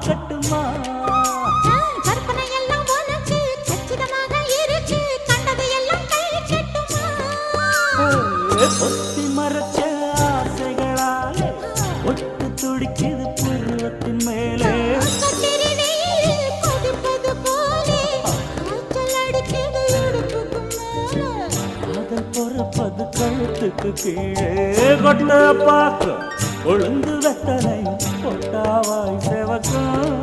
கட்டுமா கற்பனை எல்லாம் உனக்கு கச்சிதமாக இருக்கு கண்டது எல்லாம் கை கட்டுமா பொத்தி மறைச்ச ஆசைகளாலே ஒட்டு துடிக்குது புருவத்தின் மேலே கத்திரி நீர் கொதிப்பது போலே காய்ச்சல் அடிக்குது இடுப்புக்கு மேலே காதல் பொறப்பது கழுத்துக்கு கீழே கொட்ட பார்க்க ஒழுங்கு வெத்தனை பொட்டாவாய் செவக்கும்